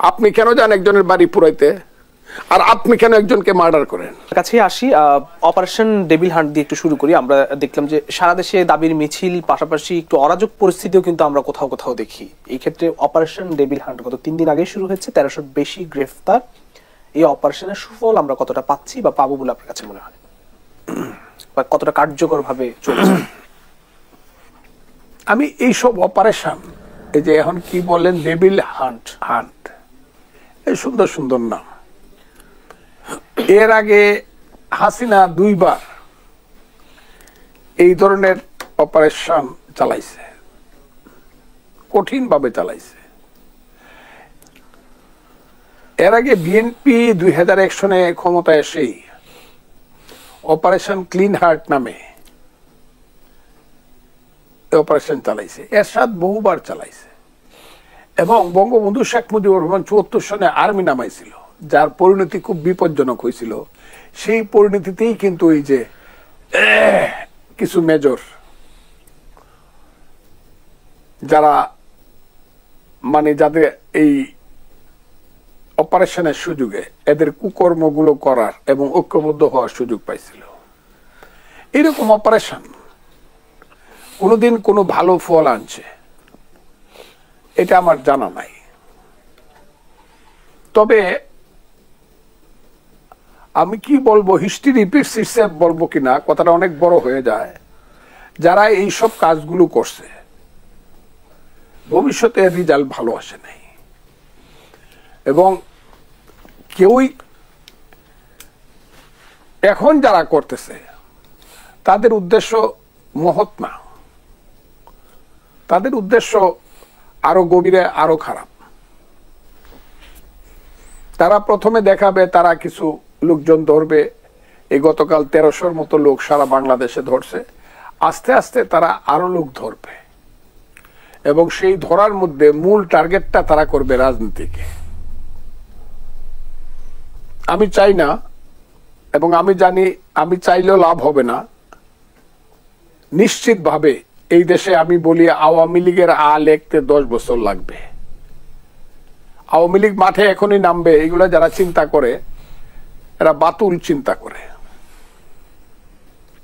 আপনি কেন যান একজনের বাড়ি পুরাইতে, আর আপনি কেন একজনকে মার্ডার করেন? কাছে আসি, অপারেশন ডেভিল হান্ট দিয়ে একটু শুরু করি। আমরা দেখলাম যে সারা দেশে দাবির মিছিল, পাশাপাশি একটু অরাজক পরিস্থিতিও কিন্তু আমরা কোথাও কোথাও দেখি। এই ক্ষেত্রে অপারেশন ডেভিল হান্ট গত 3 দিন আগে শুরু হয়েছে, 1300 বেশি গ্রেফতার। এই অপারেশনের সুফল আমরা কতটা পাচ্ছি বা পাবো বলে আপনার কাছে মনে হয়, বা কতটা কার্যকর ভাবে চলছে? আমি এইসব অপারেশন, এই যে এখন কি বলেন ডেভিল হান্ট, এই সুন্দর সুন্দর নাম। এর আগে হাসিনা 2 বার এই ধরনের অপারেশন চালাইছে, কঠিন ভাবে চালাইছে। এর আগে বিএনপি 2001 সনে ক্ষমতায় এসেই অপারেশন ক্লিন হার্ট নামে অপারেশন চালাইছে, এরশাদ বহুবার চালাইছে, এবং বঙ্গবন্ধু শেখ মুজিবুর রহমান 74 সনে আর্মি নামাইছিল, যার পরিণতি খুব বিপজ্জনক হয়েছিল। সেই পরিণতিতেই কিন্তু এই যে কিছু মেজর যারা মানে যাদের এই অপারেশনের সুযোগে এদের কুকর্মগুলো করার এবং ঐক্যবদ্ধ হওয়ার সুযোগ পাইছিল। এরকম অপারেশন কোনোদিন কোনো ভালো ফল আনছে এটা আমার জানা নাই। তবে আমি কি বলবো, হিস্ট্রি রিপিটস ইটসেলফ বলবো কিনা, কথাটা অনেক বড় হয়ে যায়। যারা এইসব কাজগুলো করছে ভবিষ্যতে রেজাল্ট ভালো আসে নাই, এবং কেউই এখন যারা করতেছে তাদের উদ্দেশ্য মহৎ না, তাদের উদ্দেশ্য আরো গভীরে, আরো খারাপ। তারা প্রথমে দেখাবে তারা কিছু লোকজন ধরবে, এই গতকাল 1300-র মতো লোক সারা বাংলাদেশে ধরছে, আস্তে আস্তে তারা আরো লোক ধরবে, এবং সেই ধরার মধ্যে মূল টার্গেটটা তারা করবে রাজনীতিকে। আমি চাই না, এবং আমি জানি আমি চাইলেও লাভ হবে না। নিশ্চিতভাবে এই দেশে আমি বলি আওয়ামী লীগের লিখতে 10 বছর লাগবে। আওয়ামী লীগ মাঠে এখনই নামবে, এগুলো যারা চিন্তা করে এরা বাতুল চিন্তা করে,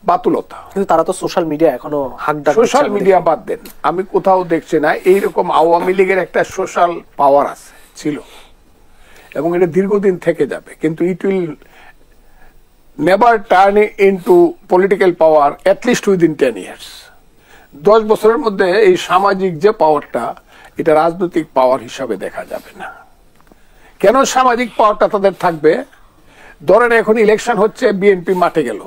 বাতুলতা। কিন্তু তারা তো সোশ্যাল মিডিয়া এখনো হাকডাক, সোশ্যাল মিডিয়া বাদ দেন, আমি কোথাও দেখছি না এইরকম আওয়ামী লীগের একটা সোশ্যাল পাওয়ার আছে, ছিল, এবং এটা দীর্ঘদিন থেকে যাবে। কিন্তু it will never turn into political power at least within 10 years. 10 বছরের মধ্যে এই সামাজিক যে পাওয়ারটা, এটা রাজনৈতিক পাওয়ার হিসাবে দেখা যাবে না। কেন সামাজিক পাওয়ারটা তাদের থাকবে? ধরেন এখন ইলেকশন হচ্ছে, বিএনপি মাঠে গেল,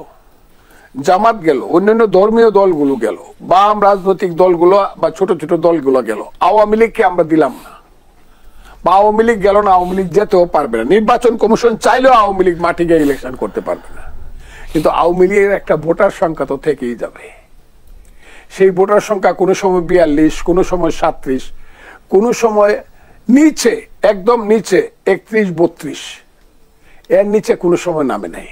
জামাত গেল, অন্যান্য ধর্মীয় দলগুলো গেল, বাম রাজনৈতিক দলগুলো বা ছোট ছোট দলগুলো গেল, আওয়ামী লীগকে আমরা দিলাম না, বা আওয়ামী লীগ গেল না, আওয়ামী লীগ যেতেও পারবে না। নির্বাচন কমিশন চাইলেও আওয়ামী লীগ মাঠে গিয়ে ইলেকশন করতে পারবে না। কিন্তু আওয়ামী লীগের একটা ভোটার সংখ্যা তো থেকেই যাবে। সেই ভোটার সংখ্যা কোনো সময় 42, কোনো সময় 37, কোনো সময় নিচে, একদম নিচে 31-32, এর নিচে কোনো সময় নামে নাই।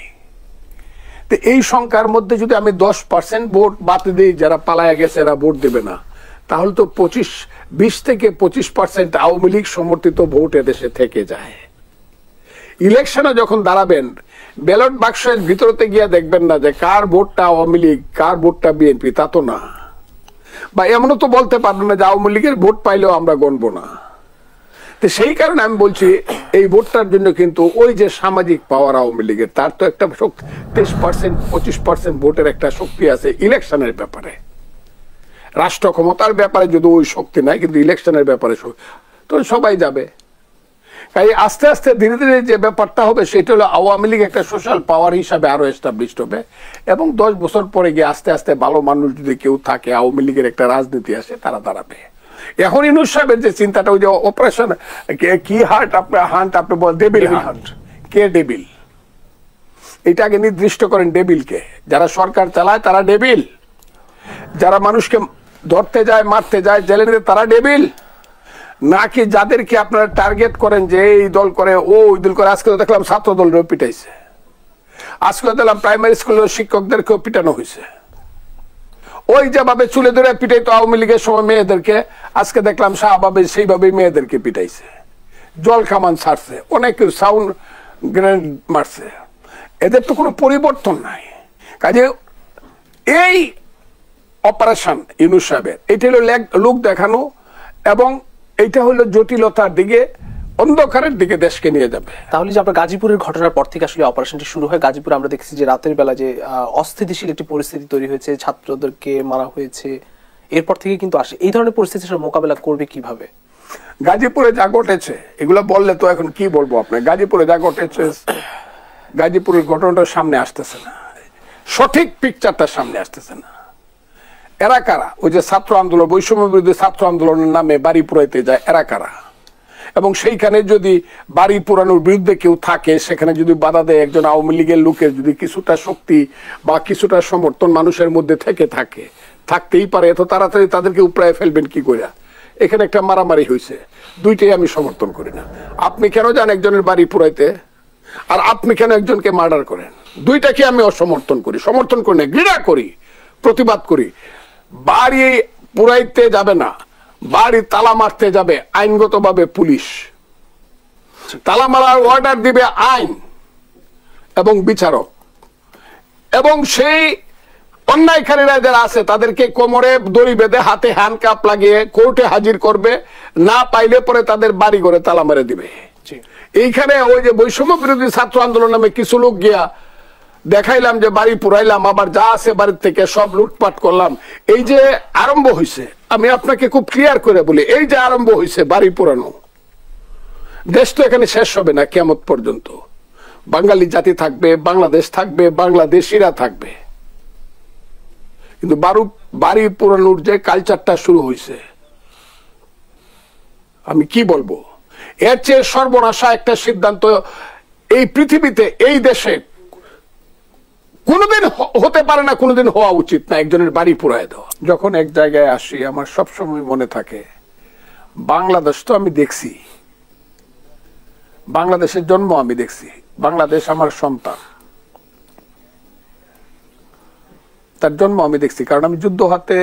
তো এই সংখ্যার মধ্যে যদি আমি 10% ভোট বাদ দিই, যারা পালায়া গেছে এরা ভোট দেবে না, তাহলে তো 20 থেকে 25% আওয়ামী লীগ সমর্থিত ভোট এদেশে থেকে যায়। ইলেকশনে যখন দাঁড়াবেন, ব্যালট বাক্সের ভিতরতে গিয়ে দেখবেন না যে কার ভোটটা আওয়ামী লীগ, কার ভোটটা বিএনপি, তা তো না। বা এমনও তো বলতে পারবেন না যে আওয়ামী লীগের ভোট পাইলেও আমরা গণবো না। তো সেই কারণে আমি বলছি এই ভোটটার জন্য কিন্তু ওই যে সামাজিক পাওয়ার আওয়ামী লীগের, তার তো একটা 23-25% ভোটের একটা শক্তি আছে ইলেকশনের ব্যাপারে। রাষ্ট্র ক্ষমতার ব্যাপারে যদি ওই শক্তি নাই, কিন্তু ইলেকশনের ব্যাপারে তো সবাই যাবে। তাই আস্তে আস্তে ধীরে ধীরে যে ব্যাপারটা হবে সেটা হলো আওয়ামী লীগ একটা সোশ্যাল পাওয়ার হিসাবে আরো এস্টাবলিশড হবে, এবং 10 বছর পরে গিয়ে আস্তে আস্তে ভালো মানুষ যদি কেউ থাকে, আওয়ামী লীগের একটা রাজনীতি আসে, তারা দাঁড়াবে। এখন ইউনূস সাহেবের যে চিন্তাটা, ওই যে অপারেশন কি হান্ট, আপনার হান্ট আপনি বলেন ডেভিল হান্ট, কে ডেভিল? এটা আগে নির্দিষ্ট করেন ডেভিলকে। যারা সরকার চালায় তারা ডেভিল, যারা মানুষকে ধরতে যায়, মারতে যায়, জেলে নিতে, তারা ডেভিল, নাকি যাদেরকে আপনারা টার্গেট করেন যে এই দল করে, ওই দল করে? আজকে দেখলাম ছাত্র দলরেও পিটাইছে, আজকে দেখলাম প্রাইমারি স্কুলের শিক্ষকদেরকেও পিটানো হয়েছে। ওই যেভাবে চুলে ধরে পিটাইতো আওয়ামী লীগের সময় মেয়েদেরকে, আজকে দেখলাম শাহবাবে সেইভাবেই মেয়েদেরকে পিটাইছে। জল কামান ছাড়ছে, অনেকে সাউন্ড গ্রেনেড মারছে, এদের তো কোনো পরিবর্তন নাই। কাজে এই অপারেশন ইউনূস সাহেবের এটা হলো লোক দেখানো, এবং এটা হলো জটিলতার দিকে, অন্ধকারের দিকে দেশকে নিয়ে যাবে। তাহলে যে আপনার গাজীপুরের ঘটনার পর থেকে আসলে অপারেশনটি শুরু হয়, গাজীপুরে আমরা দেখছি যে রাতের বেলা যে অস্থিতিশীল একটি পরিস্থিতি তৈরি হয়েছে, ছাত্রদেরকে মারা হয়েছে, এরপর থেকে কিন্তু আসে এই ধরনের পরিস্থিতির মোকাবেলা করবে কিভাবে? গাজীপুরে যা ঘটেছে এগুলো বললে তো এখন কি বলবো আপনার, গাজীপুরে যা ঘটেছে, গাজীপুরের ঘটনাটা সামনে আসতেছে না, সঠিক পিকচারটা সামনে আসতেছে না। এরা কারা? ওই যে ছাত্র আন্দোলন, বৈষম্য বিরোধী ছাত্র আন্দোলনের নামে বাড়ি পুরাইতে যায়, এরা কারা? এবং সেইখানে যদি বাড়ি পুরানোর বিরুদ্ধে কেউ থাকে, সেখানে যদি বাধা দেয় একজন আওয়ামী লীগের লোকের যদি কিছুটা শক্তি বা কিছুটা সমর্থন মানুষের মধ্যে থাকতেই পারে, এত তাড়াতাড়ি তাদেরকে উপড়ায় ফেলবেন কি করে? এখানে একটা মারামারি হয়েছে, দুইটাই আমি সমর্থন করি না। আপনি কেন যান একজনের বাড়ি পুরাইতে, আর আপনি কেন একজনকে মার্ডার করেন? দুইটাকে আমি অসমর্থন করি, সমর্থন করি না, ঘৃণা করি, প্রতিবাদ করি। বাড়ি পুরাইতে যাবে না, বাড়ি তালা মারতে যাবে আইনগতভাবে পুলিশ, তালা মারার অর্ডার দিবে আইন এবং বিচারক, এবং সেই অন্যায়কারীরা যারা আছে তাদেরকে কোমরে দড়ি বেঁধে হাতে হ্যান্ডকাপ লাগিয়ে কোর্টে হাজির করবে, না পাইলে পরে তাদের বাড়ি ঘরে তালা মেরে দিবে। এইখানে ওই যে বৈষম্য বিরোধী ছাত্র আন্দোলন নামে কিছু লোক গিয়া দেখাইলাম যে বাড়ি পুরাইলাম, আবার যা আছে বাড়ির থেকে সব লুটপাট করলাম, এই যে আরম্ভ হয়েছে, আমি আপনাকে খুব ক্লিয়ার করে বলি, এই যে আরম্ভ হয়েছে বাড়ি পুরানো, দেশ তো এখানে শেষ হবে না কিয়ামত পর্যন্ত। বাঙালি জাতি থাকবে, বাংলাদেশ থাকবে, বাংলাদেশিরা থাকবে, কিন্তু বাড়ি পুরানোর যে কালচারটা শুরু হয়েছে, আমি কি বলবো, এর চেয়ে সর্বনাশা একটা সিদ্ধান্ত এই পৃথিবীতে, এই দেশে কোনোদিন হতে পারে না, কোনোদিন হওয়া উচিত না, একজনের বাড়ি পুরায় দেওয়া। যখন এক জায়গায় আসি আমার সবসময় মনে থাকে, বাংলাদেশ তো আমি দেখছি, বাংলাদেশের জন্ম আমি দেখছি, বাংলাদেশ আমার সন্তান, তার জন্ম আমি দেখছি, কারণ আমি যুদ্ধ হাতে